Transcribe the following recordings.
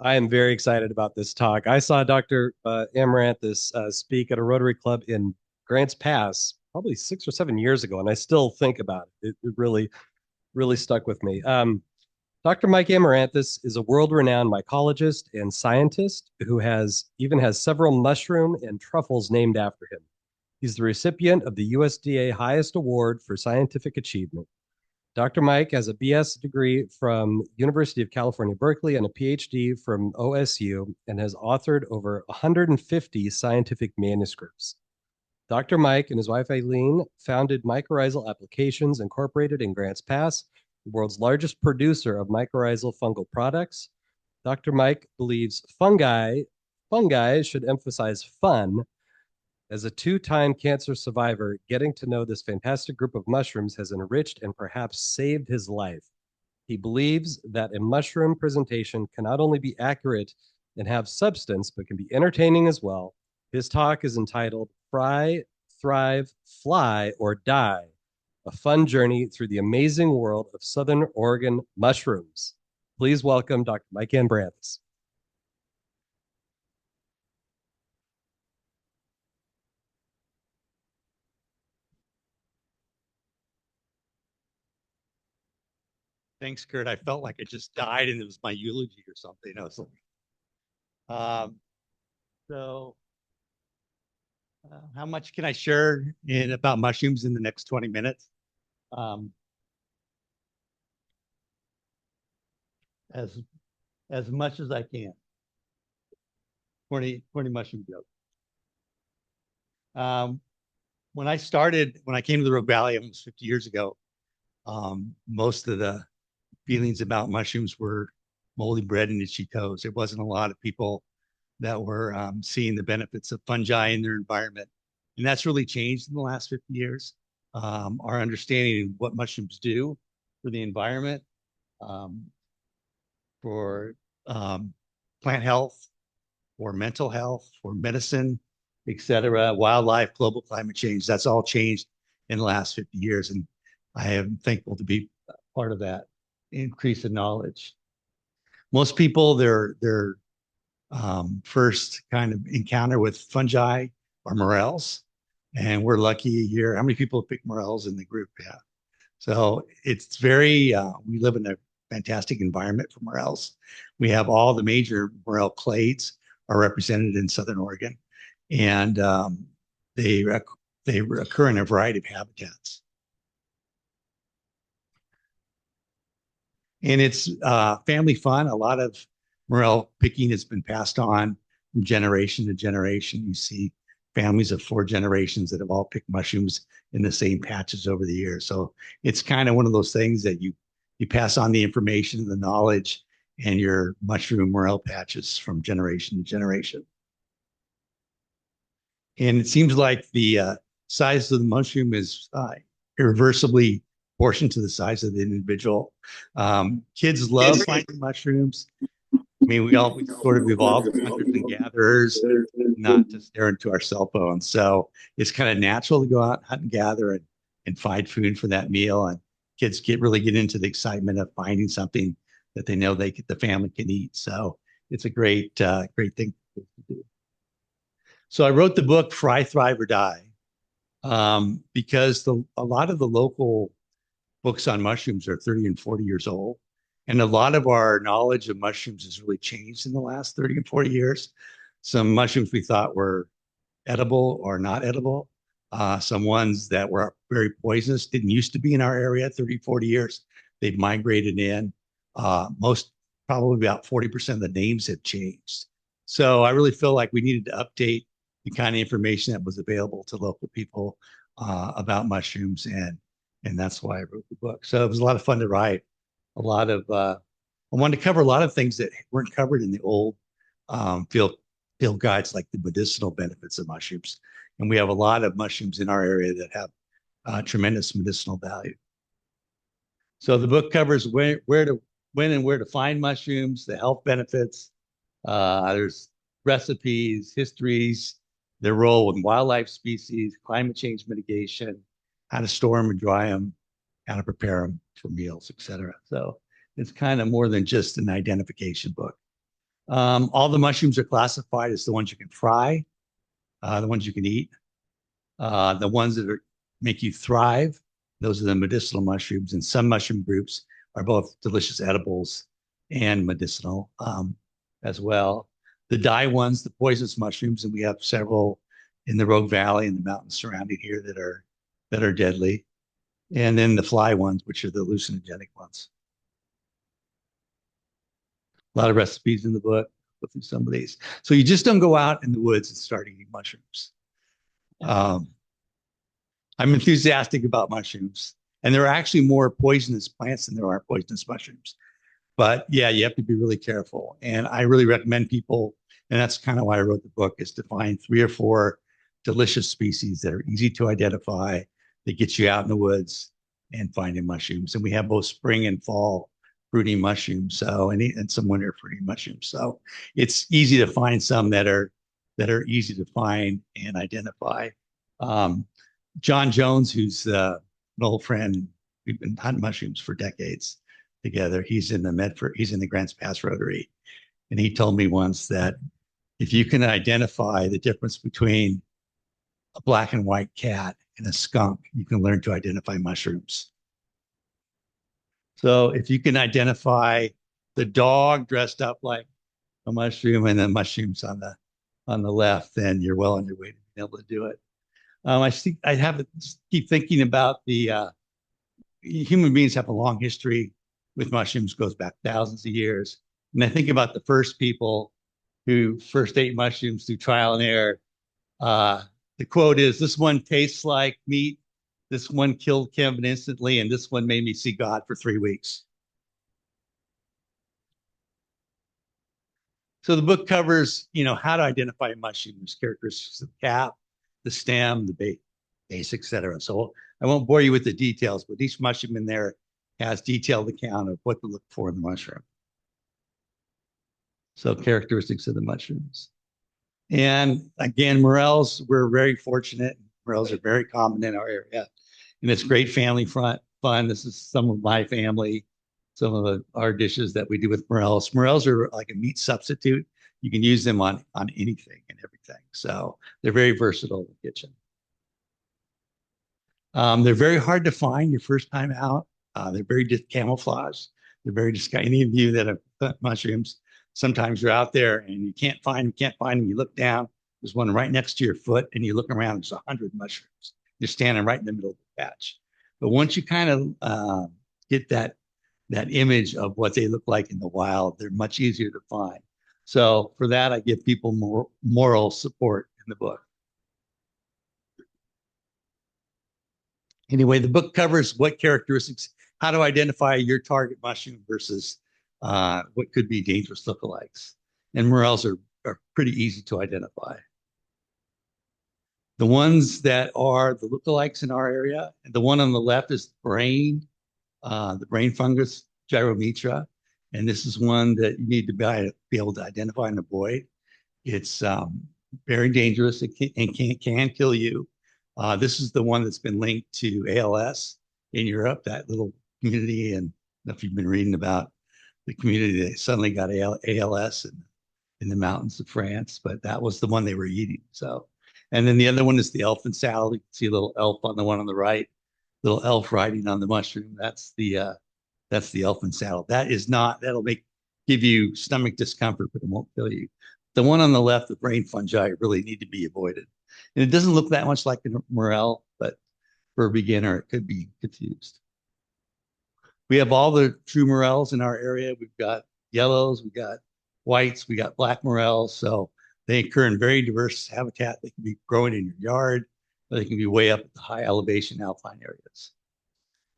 I am very excited about this talk. I saw Dr. Amaranthus speak at a Rotary Club in Grants Pass probably 6 or 7 years ago, and I still think about it. It really, really stuck with me. Dr. Mike Amaranthus is a world-renowned mycologist and scientist who has several mushroom and truffles named after him. He's the recipient of the USDA highest award for scientific achievement. Dr. Mike has a BS degree from University of California, Berkeley, and a PhD from OSU, and has authored over 150 scientific manuscripts. Dr. Mike and his wife Eileen founded Mycorrhizal Applications Incorporated in Grants Pass, the world's largest producer of mycorrhizal fungal products. Dr. Mike believes fungi should emphasize fun. As a two-time cancer survivor, getting to know this fantastic group of mushrooms has enriched and perhaps saved his life. He believes that a mushroom presentation can not only be accurate and have substance, but can be entertaining as well. His talk is entitled Fry, Thrive, Fly, or Die, a fun journey through the amazing world of Southern Oregon mushrooms. Please welcome Dr. Mike Amaranthus. Thanks, Kurt. I felt like I just died and it was my eulogy or something. I was like, um, so how much can I share in about mushrooms in the next 20 minutes? Um, as as much as I can. 20 mushroom jokes. Um, when I came to the Rogue Valley almost 50 years ago, most of the feelings about mushrooms were moldy bread and itchy toes. There wasn't a lot of people that were seeing the benefits of fungi in their environment. And that's really changed in the last 50 years. Our understanding of what mushrooms do for the environment, um, for um, plant health, for mental health, for medicine, et cetera, wildlife, global climate change, that's all changed in the last 50 years. And I am thankful to be part of that increase in knowledge. Most people, their first kind of encounter with fungi or morels. And we're lucky here. How many people pick morels in the group? Yeah. So it's we live in a fantastic environment for morels. We have all the major morel clades are represented in Southern Oregon. And they, they occur in a variety of habitats. And it's family fun. A lot of morel picking has been passed on from generation to generation. You see families of 4 generations that have all picked mushrooms in the same patches over the years. So it's kind of one of those things that you pass on the information and the knowledge and your mushroom morel patches from generation to generation. And it seems like the size of the mushroom is irreversibly proportioned to the size of the individual. Kids love finding mushrooms. I mean, we sort of evolved as hunters and gatherers, not to stare into our cell phones. So it's kind of natural to go out, hunt and gather, and find food for that meal. And kids really get into the excitement of finding something that they know the family can eat. So it's a great thing to do. So I wrote the book Fry, Thrive, or Die because a lot of the local books on mushrooms are 30 and 40 years old. And a lot of our knowledge of mushrooms has really changed in the last 30 and 40 years. Some mushrooms we thought were edible or not edible. Some ones that were very poisonous didn't used to be in our area 30, 40 years. They've migrated in. Probably about 40% of the names have changed. So I really feel like we needed to update the kind of information that was available to local people about mushrooms. And that's why I wrote the book. So it was a lot of fun to write. I wanted to cover a lot of things that weren't covered in the old field guides, like the medicinal benefits of mushrooms. And we have a lot of mushrooms in our area that have tremendous medicinal value. So the book covers when and where to find mushrooms, the health benefits. There's recipes, histories, their role in wildlife species, climate change mitigation, how to store them and dry them, how to prepare them for meals, etc. So it's kind of more than just an identification book. All the mushrooms are classified as the ones you can fry, the ones you can eat, the ones that make you thrive. Those are the medicinal mushrooms, and some mushroom groups are both delicious edibles and medicinal as well. The dye ones, the poisonous mushrooms, and we have several in the Rogue Valley and the mountains surrounding here that are deadly. And then the fly ones, which are the hallucinogenic ones. A lot of recipes in the book. Go through some of these. So you just don't go out in the woods and start eating mushrooms. Um, I'm enthusiastic about mushrooms, and there are actually more poisonous plants than there are poisonous mushrooms. But yeah, you have to be really careful. And I really recommend people, and that's kind of why I wrote the book, is to find 3 or 4 delicious species that are easy to identify, that get you out in the woods and finding mushrooms. And we have both spring and fall fruiting mushrooms, so and some winter fruiting mushrooms. So it's easy to find some that are easy to find and identify. Um, John Jones, who's an old friend, we've been hunting mushrooms for decades together. He's in the Medford, he's in the Grants Pass Rotary. And he told me once that if you can identify the difference between a black and white cat and a skunk, you can learn to identify mushrooms. So if you can identify the dog dressed up like a mushroom and the mushrooms on the left, then you're well on your way to being able to do it. I think I have to keep thinking about the human beings have a long history with mushrooms, goes back thousands of years. And I think about the first people who first ate mushrooms through trial and error. The quote is, "This one tastes like meat. This one killed Kevin instantly, and this one made me see God for 3 weeks." So the book covers, how to identify mushrooms, characteristics of the cap, the stem, the base, etc. So I won't bore you with the details, but each mushroom in there has detailed account of what to look for in the mushroom. So characteristics of the mushrooms. And again, morels, we're very fortunate. Morels are very common in our area. And it's great family fun. This is some of my family, some of our dishes that we do with morels. Morels are like a meat substitute. You can use them on anything and everything. So they're very versatile in the kitchen. They're very hard to find your first time out. They're very camouflaged. They're very disguised. Any of you that have put mushrooms, sometimes you're out there and you can't find them. You look down, there's one right next to your foot, and you look around, there's 100 mushrooms. You're standing right in the middle of the patch. But once you kind of get that image of what they look like in the wild, they're much easier to find. So for that, I give people more moral support in the book. Anyway, the book covers what characteristics, how to identify your target mushroom versus what could be dangerous lookalikes. And morels are pretty easy to identify. The ones that are the lookalikes in our area, and the one on the left is the brain fungus, Gyrometra. And this is one that you need to be able to identify and avoid. It's very dangerous and can kill you. This is the one that's been linked to ALS in Europe, that little community. And if you've been reading about the community that suddenly got ALS in the mountains of France, but that was the one they were eating. So, and then the other one is the elephant saddle. You can see a little elf on the one on the right, little elf riding on the mushroom. That's the elephant saddle. That'll give you stomach discomfort, but it won't kill you. The one on the left, the brain fungi, really need to be avoided. And it doesn't look that much like a morel, but for a beginner, it could be confused. We have all the true morels in our area. We've got yellows, we've got whites, we got black morels. So they occur in very diverse habitat. They can be growing in your yard, or they can be way up at the high elevation alpine areas.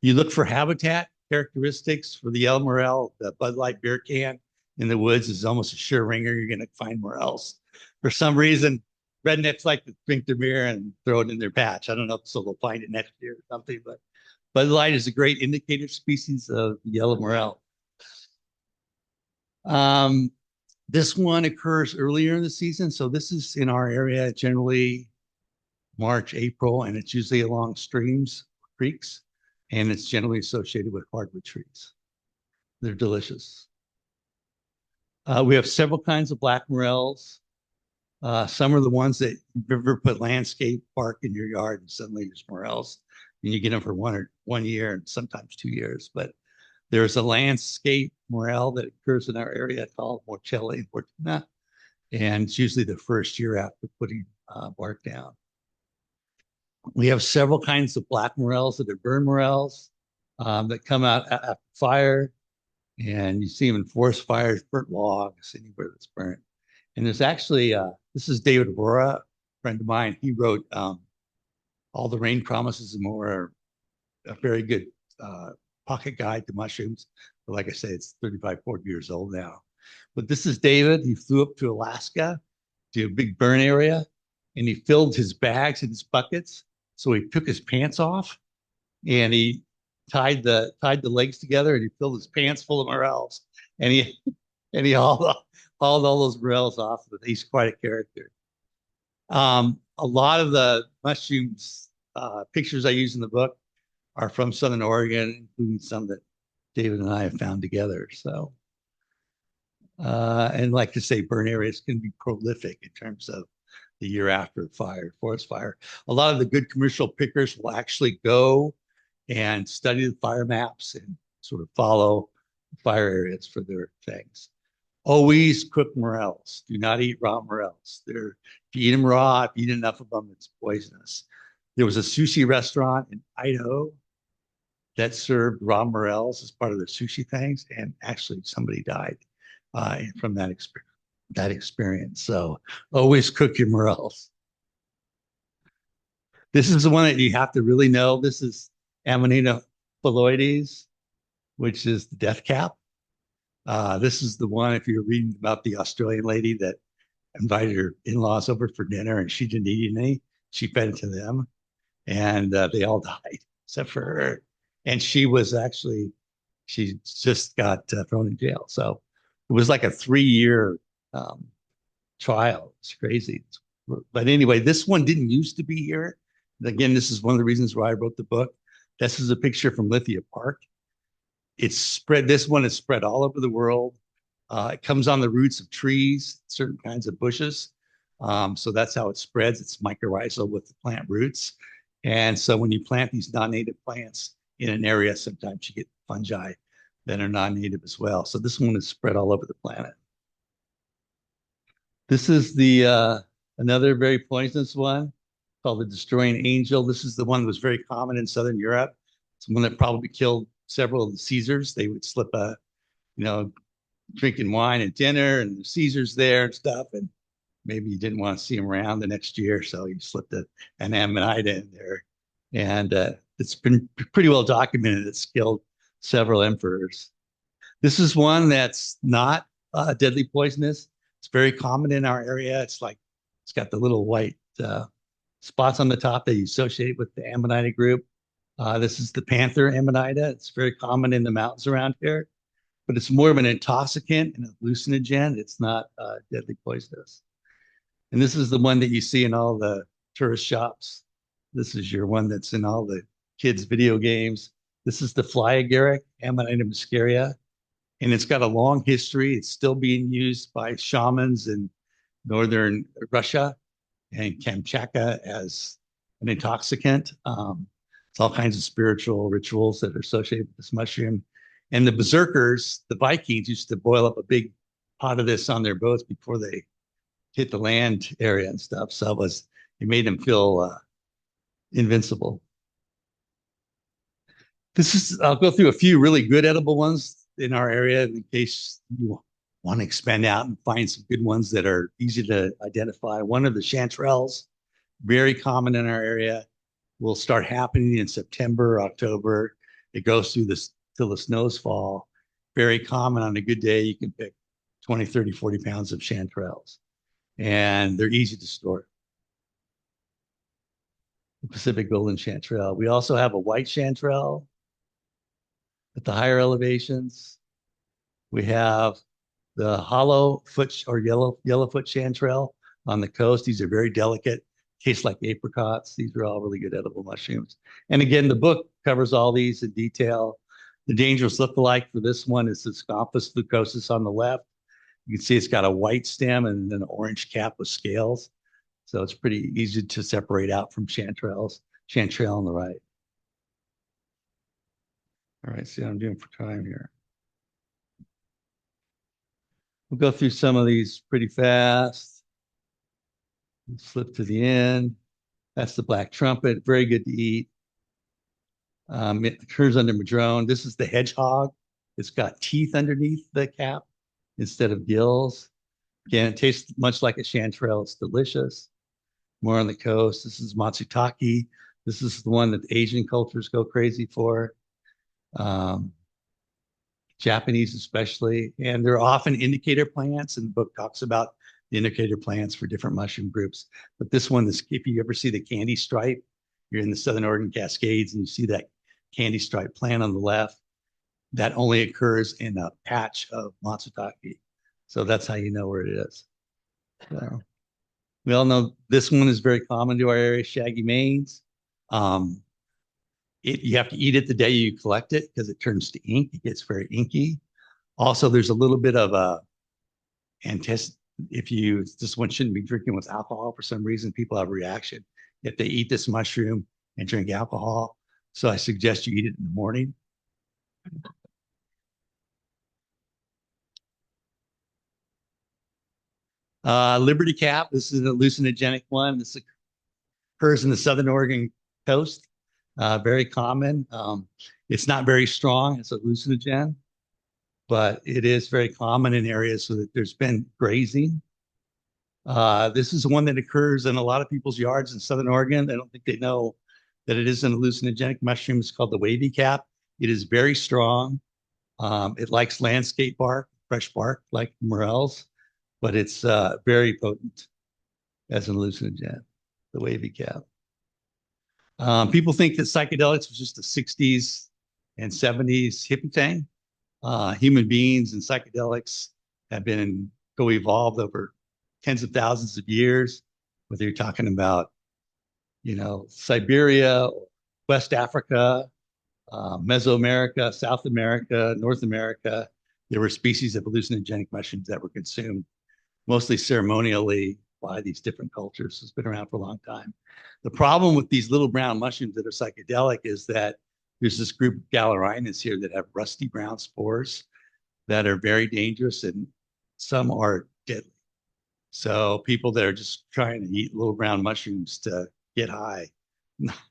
You look for habitat characteristics for the yellow morel. The Bud Light beer can in the woods is almost a sure ringer. You're going to find morels. For some reason, rednecks like to drink their beer and throw it in their patch. I don't know, so they'll find it next year or something, but Bud Light is a great indicator species of yellow morel. This one occurs earlier in the season. So this is in our area, generally March, April, and it's usually along streams, creeks, and it's generally associated with hardwood trees. They're delicious. We have several kinds of black morels. Some are the ones that you've ever put landscape park in your yard and suddenly there's morels, and you get them for 1 year and sometimes 2 years. But there's a landscape morel that occurs in our area called Morchelli fortuna, and it's usually the first year after putting bark down. We have several kinds of black morels that are burn morels that come out after fire, and you see them in forest fires, burnt logs, anywhere that's burnt. And there's actually, this is David Aurora, a friend of mine. He wrote All the Rain Promises and More, a very good pocket guide to mushrooms. But like I say, it's 35, 40 years old now. But this is David. He flew up to Alaska to a big burn area, and he filled his bags and his buckets. So he took his pants off and he tied the legs together, and he filled his pants full of morels, and he hauled all those morels off. But he's quite a character. A lot of the mushrooms pictures I use in the book are from Southern Oregon, including some that David and I have found together. So, and like to say, burn areas can be prolific in terms of the year after fire, forest fire. A lot of the good commercial pickers will actually go and study the fire maps and sort of follow fire areas for their things. Always cook morels. Do not eat raw morels. If you eat them raw, if you eat enough of them, it's poisonous. There was a sushi restaurant in Idaho that served raw morels as part of their sushi things, and actually somebody died from that experience. So always cook your morels. This is the one that you have to really know. This is Amanita phalloides, which is the death cap. This is the one, if you're reading about the Australian lady that invited her in-laws over for dinner and she didn't eat any, she fed it to them, and they all died except for her. And she just got thrown in jail. So it was like a 3-year trial. It's crazy. But anyway, this one didn't used to be here. And again, this is one of the reasons why I wrote the book. This is a picture from Lithia Park. It's spread. This one is spread all over the world. It comes on the roots of trees, certain kinds of bushes. So that's how it spreads. It's mycorrhizal with the plant roots. And so when you plant these non-native plants in an area, sometimes you get fungi that are non-native as well. So this one is spread all over the planet. This is the another very poisonous one called the destroying angel. This is the one that was very common in Southern Europe. It's one that probably killed several of the Caesars. They would slip drinking wine at dinner, and the Caesars there and stuff, and maybe you didn't want to see them around the next year, so you slipped an Amanita in there. And it's been pretty well documented. It's killed several emperors. This is one that's not deadly poisonous. It's very common in our area. It's got the little white spots on the top that you associate with the Amanita group. This is the panther Amanita. It's very common in the mountains around here, but it's more of an intoxicant and a hallucinogen. It's not deadly poisonous. And this is the one that you see in all the tourist shops. This is your one that's in all the kids' video games. This is the fly agaric, Amanita muscaria, and it's got a long history. It's still being used by shamans in northern Russia and Kamchatka as an intoxicant. It's all kinds of spiritual rituals that are associated with this mushroom. And the berserkers, the Vikings, used to boil up a big pot of this on their boats before they hit the land area and stuff. So it made them feel invincible. I'll go through a few really good edible ones in our area in case you want to expand out and find some good ones that are easy to identify. One of the chanterelles, very common in our area, will start happening in September, October. It goes through this till the snows fall. Very common. On a good day, you can pick 20, 30, 40 pounds of chanterelles, and they're easy to store. The Pacific golden chanterelle. We also have a white chanterelle at the higher elevations. We have the hollow foot or yellowfoot chanterelle on the coast. These are very delicate, taste like apricots. These are all really good edible mushrooms. And again, the book covers all these in detail. The dangerous lookalike for this one is the Scompus leucosus on the left. You can see it's got a white stem and then an orange cap with scales. So it's pretty easy to separate out from chanterelle on the right. All right, see what I'm doing for time here. We'll go through some of these pretty fast. Slip to the end. That's the black trumpet, very good to eat. It occurs under madrone. This is the hedgehog. It's got teeth underneath the cap instead of gills. Again, it tastes much like a chanterelle. It's delicious. More on the coast. This is matsutake. This is the one that the Asian cultures go crazy for. Um, Japanese especially. And they're often indicator plants, and the book talks about the indicator plants for different mushroom groups. But this one is, if you ever see the candy stripe, you're in the Southern Oregon Cascades and you see that candy stripe plant on the left, that only occurs in a patch of matsutake. So that's how you know where it is. So we all know this one is very common to our area, shaggy manes. You have to eat it the day you collect it because it turns to ink. It gets very inky. Also, there's a little bit of a this one shouldn't be drinking with alcohol. For some reason, people have a reaction if they eat this mushroom and drink alcohol. So I suggest you eat it in the morning. Liberty cap. This is an hallucinogenic one. This occurs in the Southern Oregon coast. Very common. It's not very strong. It's a hallucinogen, but it is very common in areas so that there's been grazing. This is one that occurs in a lot of people's yards in Southern Oregon. I don't think they know that it is an hallucinogenic mushroom. It's called the wavy cap. It is very strong. It likes landscape bark, fresh bark like morels, but it's very potent as an hallucinogen, the wavy cap. People think that psychedelics was just the 60s and 70s hippie thing. Human beings and psychedelics have been co-evolved over tens of thousands of years, whether you're talking about, Siberia, West Africa, Mesoamerica, South America, North America. There were species of hallucinogenic mushrooms that were consumed mostly ceremonially by these different cultures. It's been around for a long time. The problem with these little brown mushrooms that are psychedelic is that there's this group of gallerinas here that have rusty brown spores that are very dangerous, and some are deadly. So people that are just trying to eat little brown mushrooms to get high,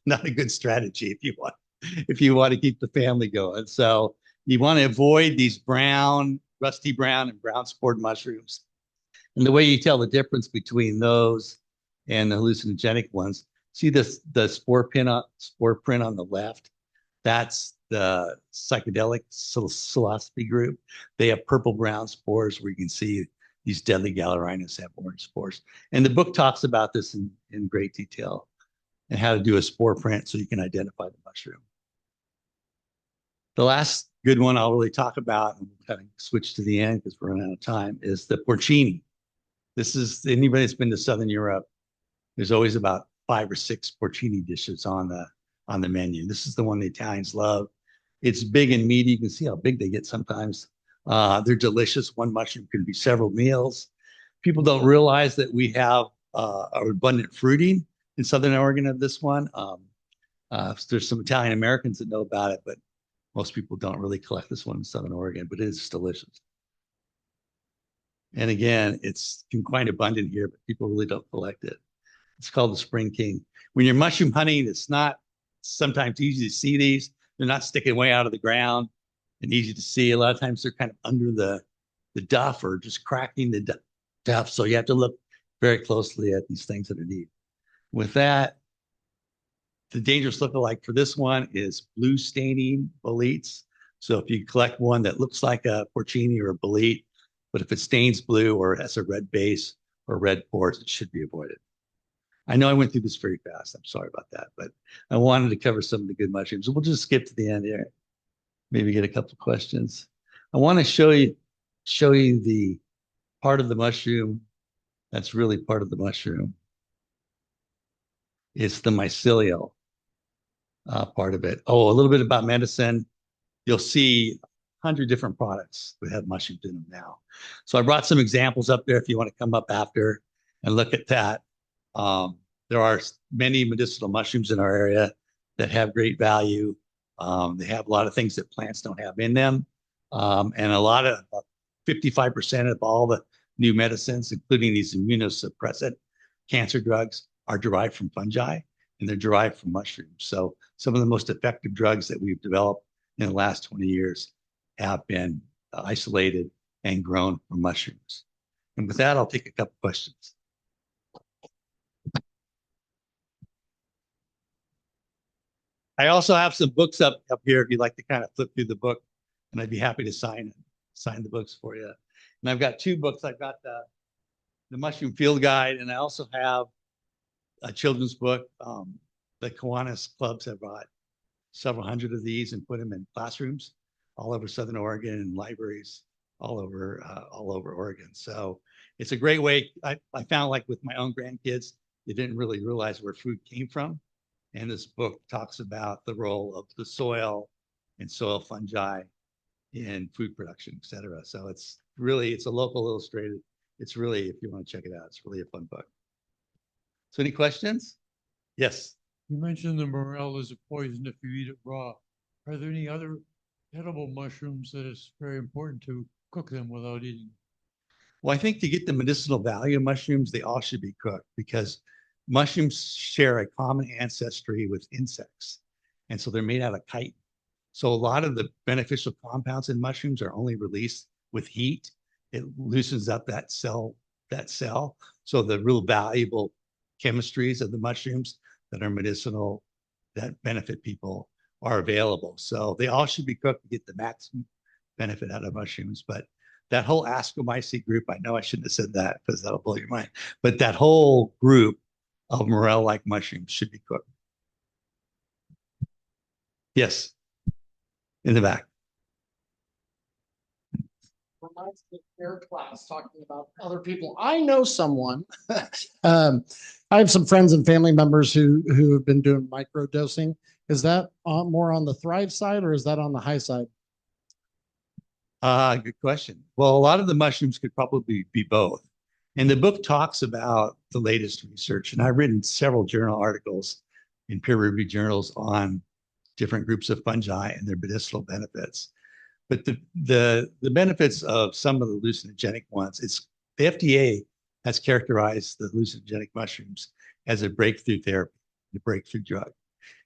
not a good strategy if you want to keep the family going. So you want to avoid these rusty brown and brown spored mushrooms. And the way you tell the difference between those and the hallucinogenic ones, see the spore print on the left? That's the psychedelic psilocybin group. They have purple brown spores where you can see these deadly gallerinas have orange spores. And the book talks about this in great detail and how to do a spore print so you can identify the mushroom. The last good one I'll really talk about, and we'll kind of switch to the end because we're running out of time, is the porcini. This is anybody that's been to Southern Europe. There's always about 5 or 6 porcini dishes on the menu. This is the one the Italians love. It's big and meaty. You can see how big they get sometimes. They're delicious. One mushroom can be several meals. People don't realize that we have abundant fruiting in Southern Oregon of this one. There's some Italian Americans that know about it, but most people don't really collect this one in Southern Oregon, but it is delicious. And again, it's quite abundant here, but people really don't collect it. It's called the Spring King. When you're mushroom hunting, it's not sometimes easy to see these. They're not sticking way out of the ground and easy to see. A lot of times they're kind of under the duff or just cracking the duff. So you have to look very closely at these things underneath. With that, the dangerous lookalike for this one is blue staining boletes. So if you collect one that looks like a porcini or a bolete, but if it stains blue or has a red base or red pores, it should be avoided. I know I went through this very fast. I'm sorry about that, but I wanted to cover some of the good mushrooms. We'll just skip to the end here. Maybe get a couple of questions. I want to show you the part of the mushroom that's really part of the mushroom. It's the mycelial part of it. Oh, a little bit about medicine. You'll see 100 different products that have mushrooms in them now. So I brought some examples up there if you want to come up after and look at that. There are many medicinal mushrooms in our area that have great value. They have a lot of things that plants don't have in them. And a lot of 55% of all the new medicines, including these immunosuppressant cancer drugs, are derived from fungi and they're derived from mushrooms. So some of the most effective drugs that we've developed in the last 20 years have been isolated and grown from mushrooms. And with that, I'll take a couple questions. I also have some books up here if you'd like to kind of flip through the book, and I'd be happy to sign the books for you. And I've got two books. I've got the Mushroom Field Guide, and I also have a children's book. The Kiwanis clubs have brought several hundred of these and put them in classrooms all over Southern Oregon and libraries all over Oregon. So it's a great way. I found, like with my own grandkids, they didn't really realize where food came from. And this book talks about the role of the soil and soil fungi in food production, et cetera. So it's a local illustrated. It's really, if you want to check it out, it's really a fun book. So any questions? Yes. You mentioned the morel is a poison if you eat it raw. Are there any other edible mushrooms that it's very important to cook them without eating? Well, I think to get the medicinal value of mushrooms, they all should be cooked because mushrooms share a common ancestry with insects. And so they're made out of chitin. So a lot of the beneficial compounds in mushrooms are only released with heat. It loosens up that cell. So the real valuable chemistries of the mushrooms that are medicinal, that benefit people, are available. So they all should be cooked to get the maximum benefit out of mushrooms. But that whole Ascomycete group, I know I shouldn't have said that because that'll blow your mind, but that whole group of morel-like mushrooms should be cooked. Yes, in the back. Reminds me of their class talking about other people. I know someone. I have some friends and family members who have been doing microdosing. Is that more on the Thrive side or is that on the high side? Good question. Well, a lot of the mushrooms could probably be both. And the book talks about the latest research, and I've written several journal articles in peer-reviewed journals on different groups of fungi and their medicinal benefits. But the benefits of some of the hallucinogenic ones, the FDA has characterized the hallucinogenic mushrooms as a breakthrough therapy, a breakthrough drug,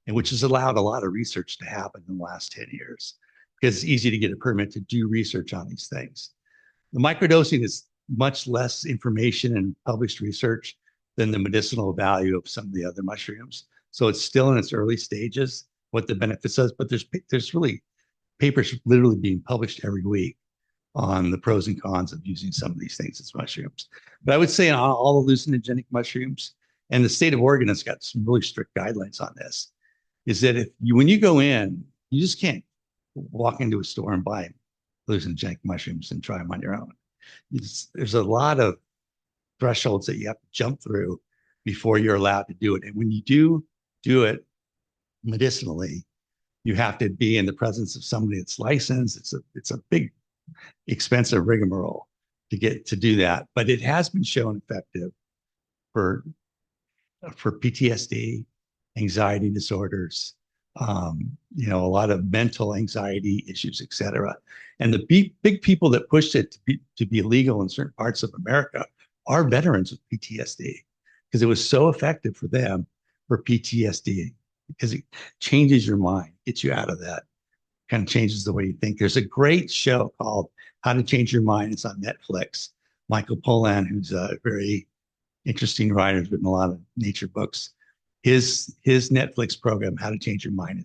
and which has allowed a lot of research to happen in the last 10 years because it's easy to get a permit to do research on these things. The microdosing is much less information and published research than the medicinal value of some of the other mushrooms. So it's still in its early stages, what the benefits is, but there's really papers literally being published every week on the pros and cons of using some of these things as mushrooms. But I would say on all hallucinogenic mushrooms, and the state of Oregon has got some really strict guidelines on this, is that when you go in, you just can't walk into a store and buy hallucinogenic mushrooms and try them on your own. There's a lot of thresholds that you have to jump through before you're allowed to do it. And when you do it medicinally, you have to be in the presence of somebody that's licensed. It's a big, expensive rigmarole to do that. But it has been shown effective for PTSD, anxiety disorders, a lot of mental anxiety issues, et cetera. And the big people that pushed it to be illegal in certain parts of America are veterans with PTSD because it was so effective for them for PTSD because it changes your mind, gets you out of that, kind of changes the way you think. There's a great show called How to Change Your Mind. It's on Netflix. Michael Pollan, who's a very interesting writer, has written a lot of nature books. His Netflix program, How to Change Your Mind,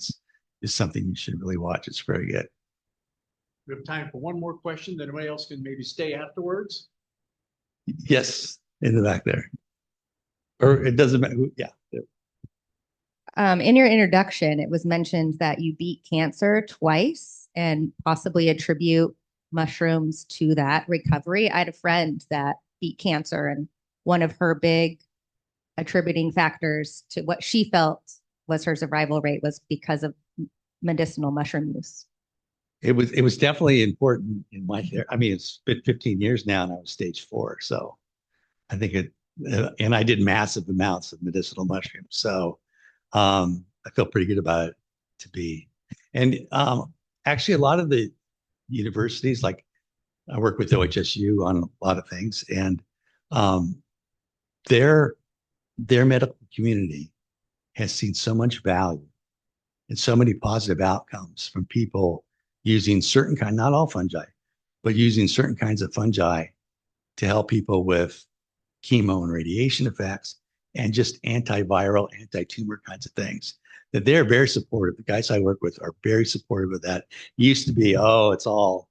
is something you should really watch. It's very good. We have time for one more question. Then anybody else can maybe stay afterwards. Yes, in the back there. Or it doesn't matter. Yeah. In your introduction, it was mentioned that you beat cancer twice and possibly attribute mushrooms to that recovery. I had a friend that beat cancer, and one of her big attributing factors to what she felt was her survival rate was because of medicinal mushroom use. it was definitely important in my I mean, it's been 15 years now and I was stage 4. So I think and I did massive amounts of medicinal mushrooms. So I feel pretty good about it to be. And actually, a lot of the universities, like I work with OHSU on a lot of things, and um, their medical community has seen so much value and so many positive outcomes from people using certain kind, not all fungi, but using certain kinds of fungi to help people with chemo and radiation effects and just antiviral, anti-tumor kinds of things. That they're very supportive. The guys I work with are very supportive of that. It used to be, oh, it's all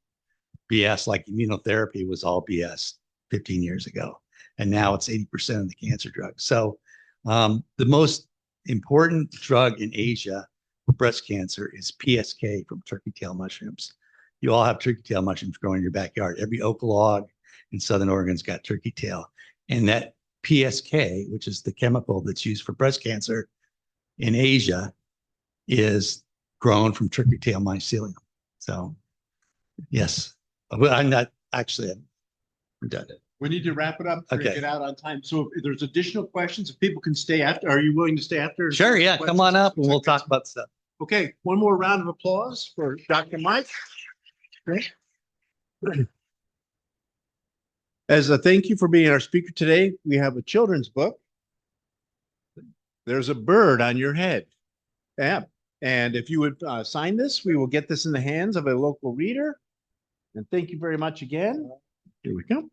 BS, like immunotherapy was all BS 15 years ago. And now it's 80% of the cancer drugs. So the most important drug in Asia for breast cancer is PSK from turkey tail mushrooms. You all have turkey tail mushrooms growing in your backyard. Every oak log in Southern Oregon's got turkey tail. And that PSK, which is the chemical that's used for breast cancer in Asia, is grown from turkey tail mycelium. So, yes, well, I'm not actually, I'm done. We need to wrap it up to Okay. get out on time. So if there's additional questions, if people can stay after, are you willing to stay after? Sure, yeah, come on up and we'll talk about stuff. Okay, one more round of applause for Dr. Mike. Great. As a thank you for being our speaker today, we have a children's book. There's a bird on your head. Yeah. And if you would sign this, we will get this in the hands of a local reader. And thank you very much again. Here we go.